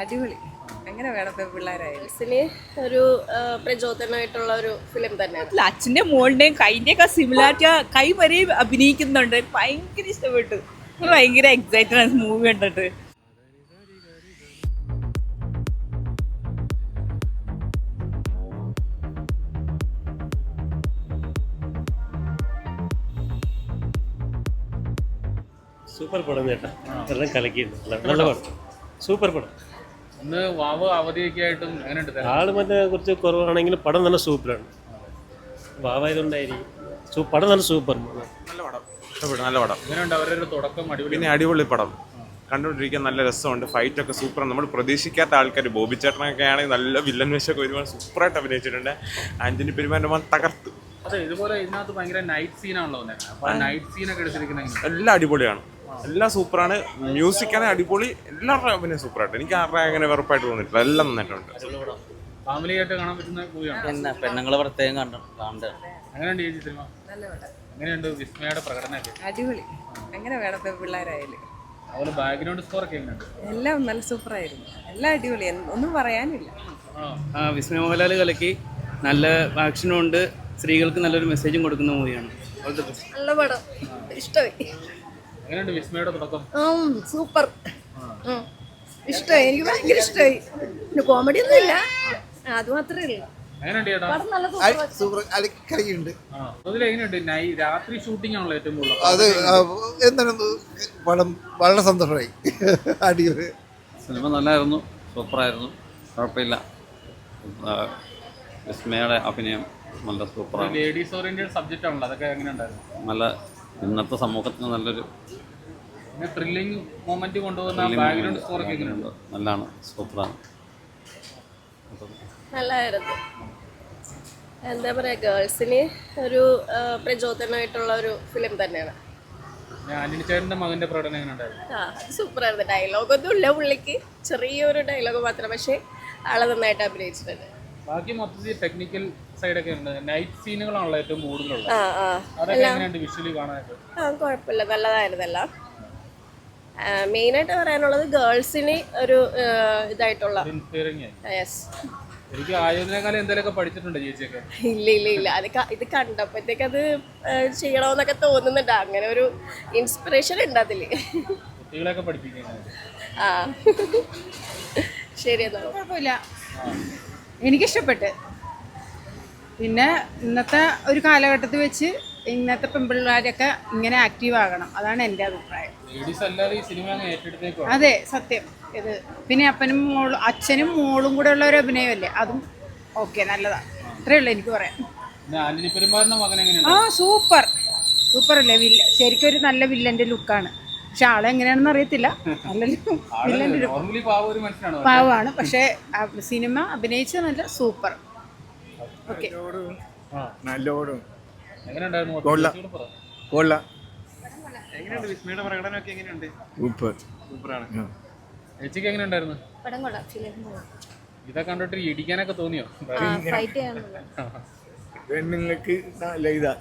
അടിപൊളി. എങ്ങനെ വേണം പിള്ളേരായാലും ഒരു പ്രചോദനമായിട്ടുള്ള ഒരു ഫിലിം തന്നെയാണ്. അച്ഛൻ്റെ മോളുടെയും കൈൻ്റെ ഒക്കെ സിമിലാരിറ്റി, കൈ വരെയും അഭിനയിക്കുന്നുണ്ട്. ഭയങ്കര ഇഷ്ടപ്പെട്ടു. ഭയങ്കര എക്സൈറ്റഡ് ആണ് മൂവി കണ്ടിട്ട്. സൂപ്പർ പടം ചേട്ടാ, എല്ലാം കലക്കിയിട്ടുണ്ട്. നല്ല പടം, സൂപ്പർ പടം. ഇന്ന് വാവ് അവധിയൊക്കെ ആയിട്ടും എങ്ങനെയുണ്ട്? ആള് മറ്റേ കുറച്ച് കുറവാണെങ്കിലും പടം നല്ല സൂപ്പറാണ്. വാവായതുകൊണ്ടായിരിക്കും പടം നല്ല സൂപ്പർ. നല്ല പടം, ഇഷ്ടപ്പെട്ടു. നല്ല പടം. എങ്ങനെയുണ്ട് അവരുടെ ഒരു തുടക്കം? അടിപൊളി. പിന്നെ അടിപൊളി പടം, കണ്ടുകൊണ്ടിരിക്കാൻ നല്ല രസമുണ്ട്. ഫൈറ്റ് ഒക്കെ സൂപ്പറാണ്. നമ്മൾ പ്രതീക്ഷിക്കാത്ത ആൾക്കാർ, ബോബി ചേട്ടനൊക്കെ ആണെങ്കിൽ നല്ല വില്ലൻ വേഷമൊക്കെ ഒരുപാട് സൂപ്പറായിട്ട് അഭിനയിച്ചിട്ടുണ്ട്. ആന്റണി പെരുമാൻ്റെ മോൻ തകർത്ത്. അതെ, ഇതുപോലെ ഇതിനകത്ത് ഭയങ്കര നൈറ്റ് സീനാണല്ലോ. അപ്പൊ നൈറ്റ് സീനൊക്കെ എടുത്തിരിക്കുന്നത് എല്ലാം അടിപൊളിയാണ്, എല്ലാം സൂപ്പറാണ്. മ്യൂസിക്കാണ് അടിപൊളി. എല്ലാവരുടെ അഭിനയം സൂപ്പറായിട്ട്. എനിക്ക് ആരുടെ അങ്ങനെ വെറുപ്പായിട്ട് തോന്നിയിട്ടില്ല. എല്ലാം നന്നായിട്ടുണ്ട്. ഫാമിലി ആയിട്ട് കാണാൻ പറ്റുന്ന മൂവിയാണ്. പെണ്ണുങ്ങളെ പ്രത്യേകം കാണേണ്ടത്. എങ്ങനെയുണ്ട് ഈ സിനിമ? എങ്ങനെയുണ്ട് വിസ്മയുടെ പ്രകടനമൊക്കെ? അടിപൊളി. എങ്ങനെ വേണം പിള്ളേരായാലും. അതുപോലെ ബാക്ക്ഗ്രൗണ്ട് സ്കോർ ഒക്കെ എങ്ങനെയുണ്ട്? എല്ലാം നല്ല സൂപ്പറായിരുന്നു. എല്ലാം അടിപൊളി, ഒന്നും പറയാനില്ല. വിസ്മയ മോഹൻലാൽ കലക്കി. നല്ല ആക്ഷനും ഉണ്ട്. സ്ത്രീകൾക്ക് നല്ലൊരു മെസ്സേജും കൊടുക്കുന്ന മൂവിയാണ്. നല്ല പടം, ഇഷ്ടമായി. എങ്ങനെയുണ്ട് വിസ്മയുടെ തുടക്കം? സൂപ്പർ, ഇഷ്ടമായി. എനിക്ക് ഭയങ്കര ഇഷ്ടമായി. പിന്നെ കോമഡി ഒന്നും ഇല്ല, അത് മാത്രമേ ഉള്ളൂ. എങ്ങനെയുണ്ട് ചേട്ടാ? പടം നല്ല സൂപ്പർ കളിക്കുന്നുണ്ട്. എങ്ങനെയുണ്ട്? രാത്രി ഷൂട്ടിംഗ് ആണല്ലോ ഏറ്റവും കൂടുതൽ. അത് എന്താണ് പടം വളരെ സന്തോഷമായി. അടിപൊളി സിനിമ നല്ലായിരുന്നു, സൂപ്പറായിരുന്നു, കുഴപ്പമില്ല. വിസ്മയുടെ അഭിനയം നല്ല സൂപ്പറാണ്. ലേഡീസ് ഓറിയന്റഡ് സബ്ജക്റ്റ് ആണല്ലോ, അതൊക്കെ എങ്ങനെയുണ്ടായിരുന്നു? നല്ല ഇന്നത്തെ സമൂഹത്തിന് നല്ലൊരു ത്രില്ലിംഗ് മൊമെന്റ് കൊണ്ടുപോകുന്ന ബാക്ക്ഗ്രൗണ്ട് സ്കോർ ഒക്കെ എങ്ങനെയുണ്ട്? നല്ലതാണ്, സൂപ്പറാണ്. നല്ലതായിരുന്നു. എന്താ പറയുക, ഗേൾസിന് ഒരു പ്രചോദനമായിട്ടുള്ള ഒരു ഫിലിം തന്നെയാണ്. ആന്റണി ചേട്ടൻ്റെ മകൻ്റെ പ്രകടനം എങ്ങനെയുണ്ടായിരുന്നു? അത് സൂപ്പറായിരുന്നു. ഡയലോഗൊന്നും ഇല്ല പുള്ളിക്ക്, ചെറിയൊരു ഡയലോഗ് മാത്രം, പക്ഷേ ആളെ നന്നായിട്ട് അഭിനയിച്ചിട്ടുണ്ട്. ബാക്കി മൊത്തത്തിൽ ടെക്നിക്കൽ സൈഡൊക്കെ ഉണ്ട്. നൈറ്റ് സീനുകളാണല്ലോ ഏറ്റവും കൂടുതലുള്ളത്. അതൊക്കെ എങ്ങനെയുണ്ട് വിഷ്വലി കാണാനായിട്ട്? കുഴപ്പമില്ല, നല്ലതായിരുന്നല്ല. മെയിനായിട്ട് പറയാനുള്ളത് ഗേൾസിന് ഒരു ഇതായിട്ടുള്ള. യെസ്. എനിക്ക് ആയോധനകാലം എന്തെങ്കിലുമൊക്കെ പഠിച്ചിട്ടുണ്ട് ചേച്ചിയൊക്കെ? ഇല്ല ഇല്ല ഇല്ല, ഇത് കണ്ടപ്പോഴത്തേക്ക് അത് ചെയ്യണമെന്നൊക്കെ തോന്നുന്നുണ്ട്. അങ്ങനെ ഒരു ഇൻസ്പിറേഷൻ ഉണ്ട് അതില്. കുട്ടികളെയൊക്കെ പഠിപ്പിക്കുന്നത്. ആ ശരി, എന്നാ കുഴപ്പമില്ല, എനിക്കിഷ്ടപ്പെട്ട്. പിന്നെ ഇന്നത്തെ ഒരു കാലഘട്ടത്തിൽ വെച്ച് ഇന്നത്തെ പെൺപിള്ളേരൊക്കെ ഇങ്ങനെ ആക്റ്റീവ് ആകണം, അതാണ് എൻ്റെ അഭിപ്രായം. അതെ, സത്യം. ഇത് പിന്നെ അച്ഛനും മോളും കൂടെ ഉള്ള ഒരു അഭിനയമല്ലേ, അതും ഓക്കെ, നല്ലതാണ്. ഇത്രയേ ഉള്ളൂ എനിക്ക് പറയാം. സൂപ്പർ സൂപ്പർ അല്ലേ. ശരിക്കും ഒരു നല്ല വില്ലൻ്റെ ലുക്കാണ്. പക്ഷെ ആളെങ്ങനെയാണെന്ന് അറിയത്തില്ല. നല്ലൊരു വില്ലൻ്റെ ലുക്ക്, പാവമാണ്. പക്ഷേ സിനിമ അഭിനയിച്ച നല്ല സൂപ്പർ. ഓക്കെ, നല്ലോണം വിസ്മയുടെ പ്രകടനമൊക്കെ എങ്ങനെയുണ്ട്? സൂപ്പറാണ്. ചേച്ചിക്ക് എങ്ങനെ ഉണ്ടായിരുന്നു? ഇതൊക്കെ കണ്ടിട്ട് ഇടിക്കാനൊക്കെ തോന്നിയോ? പെണ്ണുങ്ങൾക്ക് നല്ല ഇതാ.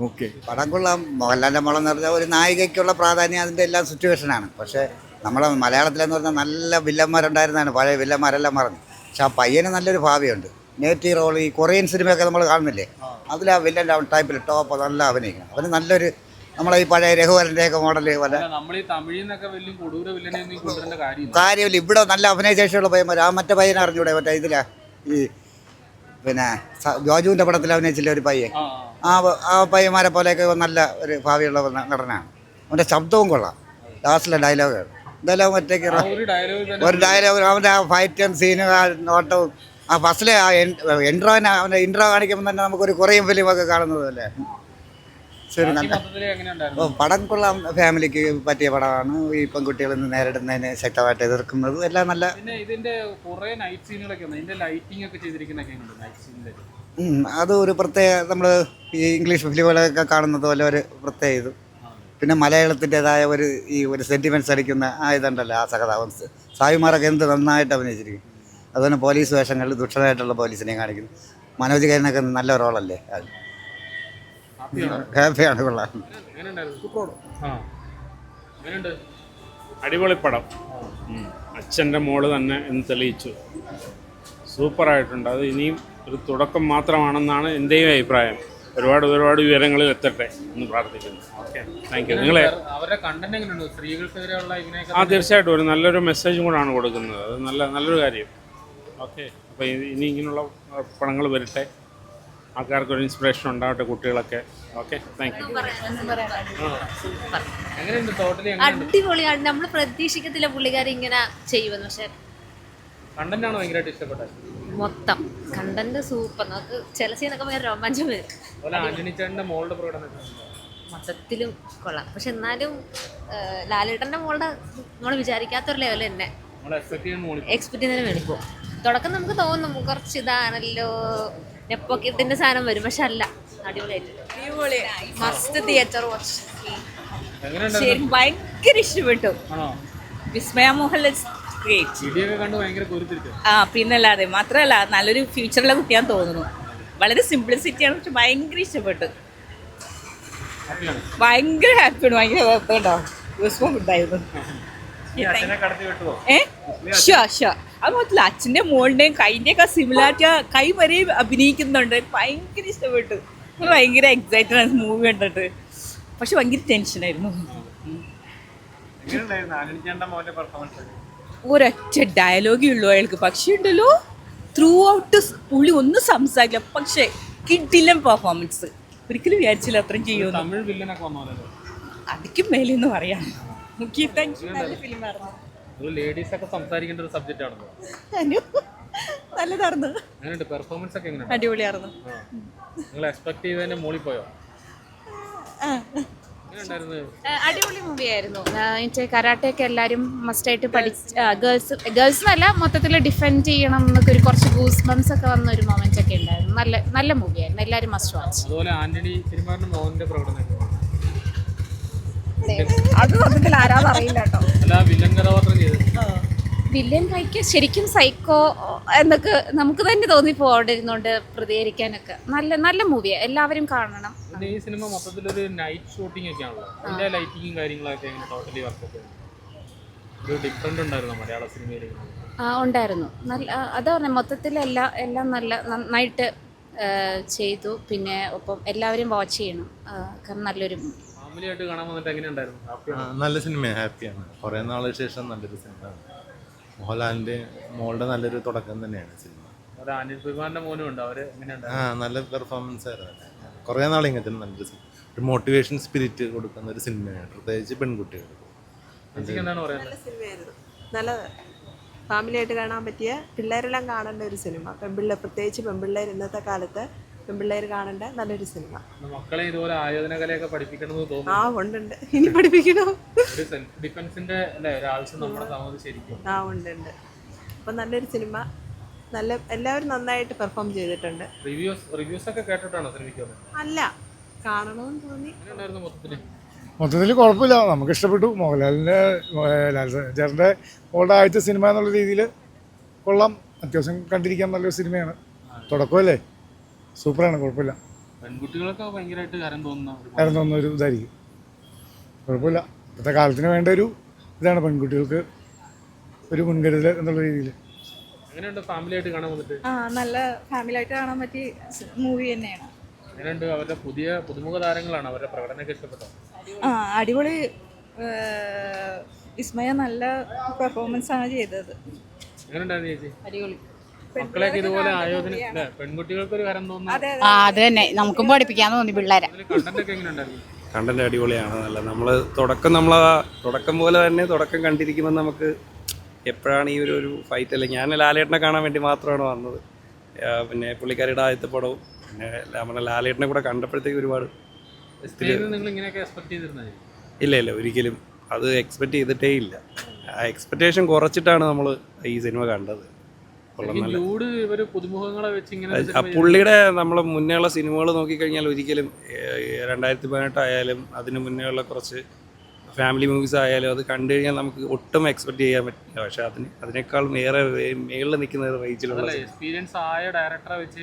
ഓക്കെ, പടം കൊള്ളാം. മോഹൻലാലിൻ്റെ മോളെന്ന് പറഞ്ഞാൽ ഒരു നായികയ്ക്കുള്ള പ്രാധാന്യം അതിൻ്റെ എല്ലാ സിറ്റുവേഷനാണ്. പക്ഷേ നമ്മളെ മലയാളത്തിലെന്ന് പറഞ്ഞാൽ നല്ല വില്ലന്മാരുണ്ടായിരുന്നതാണ്, പഴയ വില്ലന്മാരെല്ലാം മറന്നു. പക്ഷെ ആ പയ്യന് നല്ലൊരു ഭാവിയുണ്ട്. നേറ്റീവ് റോൾ, ഈ കൊറിയൻ സിനിമയൊക്കെ നമ്മൾ കാണുന്നില്ലേ, അതിൽ ആ വില്ലൻ്റെ ടൈപ്പിൽ ടോപ്പ് നല്ല അഭിനയിക്കണം. അവന് നല്ലൊരു നമ്മളെ ഈ പഴയ രഘുവരൻ്റെ ഒക്കെ മോഡല് പോലെ കാര്യമില്ല. ഇവിടെ നല്ല അഭിനയശേഷിയുള്ള പയ്യന്മാർ. ആ മറ്റേ പയ്യനെ അറിഞ്ഞൂടെ, മറ്റേ ഇതിലാ ഈ പിന്നെ ജോജുവിൻ്റെ പടത്തിൽ അഭിനയിച്ചില്ല ഒരു പയ്യൻ, ആ പയ്യന്മാരെ പോലെയൊക്കെ നല്ല ഒരു ഭാവിയുള്ള നടനാണ്. അവൻ്റെ ശബ്ദവും കൊള്ളാം. ലാസ്റ്റിലെ ഡയലോഗ് എന്തായാലും മറ്റേക്ക് ഒരു ഡയലോഗ്, അവൻ്റെ ആ ഫൈറ്റും സീനും ആ നോട്ടവും ആ ഫസ്റ്റിലെ ആ അവൻ്റെ ഇൻട്രോ കാണിക്കുമ്പോൾ തന്നെ നമുക്കൊരു കൊറിയൻ ഫിലിമൊക്കെ കാണുന്നത് അല്ലേ. ശരി, നല്ല പടം കൊള്ളാം. ഫാമിലിക്ക് പറ്റിയ പടമാണ്. ഈ പെൺകുട്ടികളിൽ നിന്ന് നേരിടുന്നതിന് ശക്തമായിട്ട് എതിർക്കുന്നത് എല്ലാം നല്ല. അത് ഒരു പ്രത്യേക, നമ്മൾ ഈ ഇംഗ്ലീഷ് ഫിലിമുകളൊക്കെ കാണുന്നത് പോലെ ഒരു പ്രത്യേക ഇത്. പിന്നെ മലയാളത്തിൻ്റെതായ ഒരു സെൻറ്റിമെൻറ്റ്സ് അടിക്കുന്ന ആ ഇതുണ്ടല്ലോ, ആ സഹതാപം. സായിമാരൊക്കെ എന്ത് നന്നായിട്ട് അഭിനയിച്ചിരിക്കും. അതുപോലെ പോലീസ് വേഷങ്ങളിൽ ദുഷ്ടരായിട്ടുള്ള പോലീസിനെ കാണിക്കുന്നു. മനോജ് കരനൊക്കെ നല്ല റോളല്ലേ. അത് ഹാപ്പിയാണ്, കൊള്ളാം. അടിപൊളി പടം. അച്ഛൻ്റെ മോള് തന്നെ എന്ന് തെളിയിച്ചു. സൂപ്പറായിട്ടുണ്ട്. അത് ഇനിയും ഒരു തുടക്കം മാത്രമാണെന്നാണ് എൻ്റെയും അഭിപ്രായം. ഒരുപാട് ഉയരങ്ങളിൽ എത്തട്ടെ എന്ന് പ്രാർത്ഥിക്കുന്നു. Okay, thank you. നിങ്ങളെ അവരുടെ കണ്ടന്റ് എങ്ങനെയുണ്ട്? സ്ത്രീകൾക്കെതിരെയുള്ള തീർച്ചയായിട്ടും ഒരു നല്ലൊരു മെസ്സേജും കൂടാണ് കൊടുക്കുന്നത്. അത് നല്ലൊരു കാര്യം. ഓക്കെ, അപ്പോൾ ഇനി ഇങ്ങനെയുള്ള പടങ്ങൾ വരട്ടെ, ആൾക്കാർക്കൊരു ഇൻസ്പിറേഷൻ ഉണ്ടാവട്ടെ, കുട്ടികളൊക്കെ. Okay, thank you. എങ്ങനെയുണ്ട് ടോട്ടലി? അടിപൊളിയാണ്. നമ്മൾ പ്രതീക്ഷിക്കത്തില്ല പുള്ളിക്കാരി ഇങ്ങനെ ചെയ്യുമെന്ന്. പക്ഷെ കണ്ടന്റ് ആണോ ഭയങ്കരമായിട്ട് ഇഷ്ടപ്പെട്ടത്? മൊത്തം കണ്ടന്റ് സൂപ്പർ. നമുക്ക് ചില സീനൊക്കെ ഭയങ്കര രോമാഞ്ചം വരും. അതുപോലെ ആന്റണി ചേട്ടന്റെ മോളുടെ പ്രകടനം മൊത്തത്തിലും കൊള്ളാം. പക്ഷെ എന്നാലും ലാലേട്ടൻ്റെ മോളുടെ നമ്മൾ വിചാരിക്കാത്തൊരു ലെവൽ തന്നെ എക്സ്പെക്ട് ചെയ്യുന്നതിന് വേണ്ടി പോകും. തുടക്കം നമുക്ക് തോന്നും കുറച്ച് ഇതാണല്ലോ, നെപ്പോക്കിട്ടിന്റെ സാധനം വരും. പക്ഷെ അല്ല, അടിപൊളിയായിട്ട് മസ്റ്റ് തിയേറ്റർ വാച്ച്. ഭയങ്കര ഇഷ്ടപ്പെട്ടു. വിസ്മയ മോഹൻലാൽ പിന്നല്ലാതെ മാത്രമല്ല നല്ലൊരു ഫ്യൂച്ചറിലെ കുട്ടിയാന്ന് തോന്നുന്നു. വളരെ സിംപ്ലിസിറ്റിയാണ്, പക്ഷെ ഭയങ്കര ഇഷ്ടപ്പെട്ടു. ഭയങ്കര ഹാപ്പിയാണ്. ഭയങ്കര ഉണ്ടായിരുന്നു. അത് മാത്രമല്ല അച്ഛൻ്റെ മോളുടെയും കൈൻ്റെ ഒക്കെ സിമിലാരിറ്റി, കൈ വരെ അഭിനയിക്കുന്നുണ്ട്. ഭയങ്കര ഇഷ്ടപ്പെട്ടു. ഭയങ്കര എക്സൈറ്റഡ് ആണ് മൂവി കണ്ടിട്ട്. പക്ഷെ ഭയങ്കര ടെൻഷനായിരുന്നു. ഒരൊറ്റ ഡയലോഗേ ഉള്ളൂ അയാൾക്ക്. പക്ഷേ ഉണ്ടല്ലോ ത്രൂ ഔട്ട് പുള്ളി ഒന്നും സംസാരിക്കില്ല. പക്ഷേ കിട്ടില്ല പെർഫോമൻസ്. ഒരിക്കലും വിചാരിച്ചില്ല അത്രയും ചെയ്യുമെന്ന്. അതിക്കും മേലെന്ന് പറയാം. നല്ലതായിരുന്നു. അടിപൊളിയായിരുന്നു. അടിപൊളി മൂവിയായിരുന്നു. കരാട്ടെയൊക്കെ എല്ലാവരും മസ്റ്റായിട്ട് ഗേൾസിനല്ല മൊത്തത്തിൽ ഡിഫെൻഡ് ചെയ്യണം എന്നൊക്കെ ഒരു കുറച്ച് ഗൂസ് ബംസ് ഒക്കെ വന്ന ഒരു മൊമെന്റ് ഒക്കെ ഉണ്ടായിരുന്നു. നല്ല മൂവിയായിരുന്നു. എല്ലാവരും മസ്റ്റ് വാച്ച്. അത് സത്യത്തിൽ ആരാന്ന് അറിയില്ല കേട്ടോ. വില്ലൻ കൈക്ക് ശരിക്കും സൈക്കോ എന്നൊക്കെ നമുക്ക് തന്നെ തോന്നിപ്പോ അവിടെ ഇരുന്നോണ്ട് പ്രതികരിക്കാനൊക്കെ. നല്ല മൂവിയാണ്, എല്ലാവരും കാണണം. ഈ സിനിമ മൊത്തത്തിലൊരു നൈറ്റ് ഷൂട്ടിംഗ് ഒക്കെ ആണല്ലോ. അതിന്റെ ലൈറ്റിങ്ങും കാര്യങ്ങളൊക്കെ എങ്ങനെ ടോട്ടലി വർക്ക് ഒരു ഡിഫറെന്റ് ഉണ്ടായിരുന്നു മലയാള സിനിമയിൽ? ഉണ്ടായിരുന്നു. അതാ പറഞ്ഞ മൊത്തത്തിൽ എല്ലാം നന്നായിട്ട് ചെയ്തു. പിന്നെ ഒപ്പം എല്ലാവരും വാച്ച് ചെയ്യണം, കാരണം നല്ലൊരു ഫാമിലിയായിട്ട് കാണാൻ വന്നിട്ട് എങ്ങനെയുണ്ടായിരുന്നു? നല്ല സിനിമയാണ്, ഹാപ്പിയാണ്. കുറേ നാളിന് ശേഷം നല്ലൊരു സിനിമയാണ്. മോഹൻലാലിൻ്റെ മോളുടെ നല്ലൊരു തുടക്കം തന്നെയാണ് സിനിമ. നല്ല പെർഫോമൻസ് ആയിരുന്നു. കുറേ നാൾ ഇങ്ങനത്തെ നല്ലൊരു സിനിമ, ഒരു മോട്ടിവേഷൻ സ്പിരിറ്റ് കൊടുക്കുന്ന ഒരു സിനിമയാണ്, പ്രത്യേകിച്ച് പെൺകുട്ടികൾക്ക്. നല്ല സിനിമയായിരുന്നു. നല്ല ഫാമിലിയായിട്ട് കാണാൻ പറ്റിയ, പിള്ളേരെല്ലാം കാണേണ്ട ഒരു സിനിമ. പ്രത്യേകിച്ച് പെൺപിള്ളേർ ഇന്നത്തെ കാലത്ത് പെൺപിള്ളേർ കാണേണ്ട നല്ലൊരു സിനിമ. മക്കളെ ഇതുപോലെ ആയോധന കലയൊക്കെ പഠിപ്പിക്കണമെന്ന് തോന്നുന്നു. ഉണ്ട്. ഇനി പഠിപ്പിക്കണം. ഡിഫൻസിന്റെ ആവശ്യം നമ്മുടെ സമൂഹത്തിൽ ശരിക്കും ഉണ്ട്. അപ്പം നല്ലൊരു സിനിമ. എല്ലാവരും നന്നായിട്ട് പെർഫോം ചെയ്തിട്ടുണ്ട്. റിവ്യൂസ് ഒക്കെ കേട്ടിട്ടാണോ സിനിമയ്ക്ക്? അല്ല, കാണണമെന്ന് തോന്നി. മൊത്തത്തിൽ കുഴപ്പമില്ല, നമുക്ക് ഇഷ്ടപ്പെട്ടു. മോഹൻലാലിൻ്റെ ചേട്ടൻ്റെ ഓൾഡ് ആദ്യത്തെ സിനിമ എന്നുള്ള രീതിയിൽ കൊള്ളാം. അത്യാവശ്യം കണ്ടിരിക്കാൻ നല്ലൊരു സിനിമയാണ്. തുടക്കമല്ലേ, സൂപ്പറാണ്, കുഴപ്പമില്ല. പെൺകുട്ടികളൊക്കെ ഭയങ്കരമായിട്ട് കരം തോന്നുന്ന ഒരു ഇതായിരിക്കും. കുഴപ്പമില്ല. ഇപ്പോഴത്തെ കാലത്തിന് വേണ്ട ഒരു ഇതാണ് പെൺകുട്ടികൾക്ക് ഒരു മുൻകരുതൽ എന്നുള്ള രീതിയിൽ. എങ്ങനെയുണ്ട് ഫാമിലിയായിട്ട് കാണാൻ വന്നിട്ട്? നല്ല ഫാമിലിയായിട്ട് കാണാൻ പറ്റിയ മൂവി തന്നെയാണ്. എങ്ങനെയുണ്ട്? അവരുടെ പുതുമുഖ താരങ്ങളാണ്, അവരുടെ പ്രകടനമൊക്കെ ഇഷ്ടപ്പെട്ടോ? അടിപൊളി. വിസ്മയ നല്ല പെർഫോമൻസ് ആണ് ചെയ്തത്. എങ്ങനെയുണ്ടായിരുന്നു ചേച്ചി? അടിപൊളി. മക്കളെയൊക്കെ ഇതുപോലെ ആയോധന പെൺകുട്ടികൾക്ക് ഒരു കരം തോന്നുന്നു. അത് തന്നെ നമുക്കും പഠിപ്പിക്കാന്ന് തോന്നി പിള്ളേരെ. കണ്ടന്റൊക്കെ എങ്ങനെയുണ്ടായിരുന്നു? കണ്ടന്റ് അടിപൊളിയാണ്. നല്ല തുടക്കം പോലെ തന്നെ തുടക്കം കണ്ടിരിക്കുമ്പോൾ നമുക്ക് എപ്പോഴാണ് ഈ ഒരു ഫൈറ്റ് അല്ല. ഞാൻ ലാലേട്ടനെ കാണാൻ വേണ്ടി മാത്രമാണ് വന്നത്. പിന്നെ പുള്ളിക്കാരിയുടെ ആദ്യത്തെ പടവും പിന്നെ നമ്മുടെ ലാലേട്ടനെ കൂടെ കണ്ടപ്പോഴത്തേക്ക് ഒരുപാട് ഇല്ല ഒരിക്കലും അത് എക്സ്പെക്ട് ചെയ്തിട്ടേ ഇല്ല. ആ എക്സ്പെക്റ്റേഷൻ കുറച്ചിട്ടാണ് നമ്മൾ ഈ സിനിമ കണ്ടത്. പുള്ളിയുടെ നമ്മളെ മുന്നേയുള്ള സിനിമകൾ നോക്കിക്കഴിഞ്ഞാൽ ഒരിക്കലും 2018 ആയാലും അതിന് മുന്നേയുള്ള കുറച്ച് ഫാമിലി മൂവീസ് ആയാലും അത് കണ്ടു കഴിഞ്ഞാൽ നമുക്ക് ഒട്ടും എക്സ്പെക്ട് ചെയ്യാൻ പറ്റില്ല. പക്ഷെ അതിനേക്കാളും ഏറെ മേളിൽ നിൽക്കുന്ന റേഞ്ചിലുള്ള എക്സ്പീരിയൻസ് ആയ ഡയറക്ടറെ വെച്ച്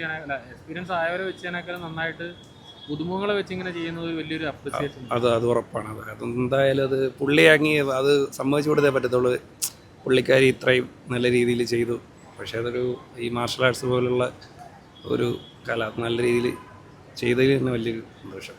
എക്സ്പീരിയൻസ് ആയവരെ വെച്ച് നന്നായിട്ട് പുതുമുഖങ്ങളെ വെച്ച് ഇങ്ങനെ ചെയ്യുന്നത് ഒരു വലിയൊരു അപ്രിസിയേഷൻ. അത് ഉറപ്പാണ്. അതെന്തായാലും അത് പുള്ളിയാങ്ങി അത് സമ്മതിച്ചു കൊടുത്തേ പറ്റത്തുള്ളൂ. പുള്ളിക്കാരി ഇത്രയും നല്ല രീതിയിൽ ചെയ്തു. പക്ഷേ അതൊരു ഈ മാർഷൽ ആർട്സ് പോലുള്ള ഒരു കല നല്ല രീതിയിൽ ചെയ്തതിൽ തന്നെ വലിയൊരു സന്തോഷം.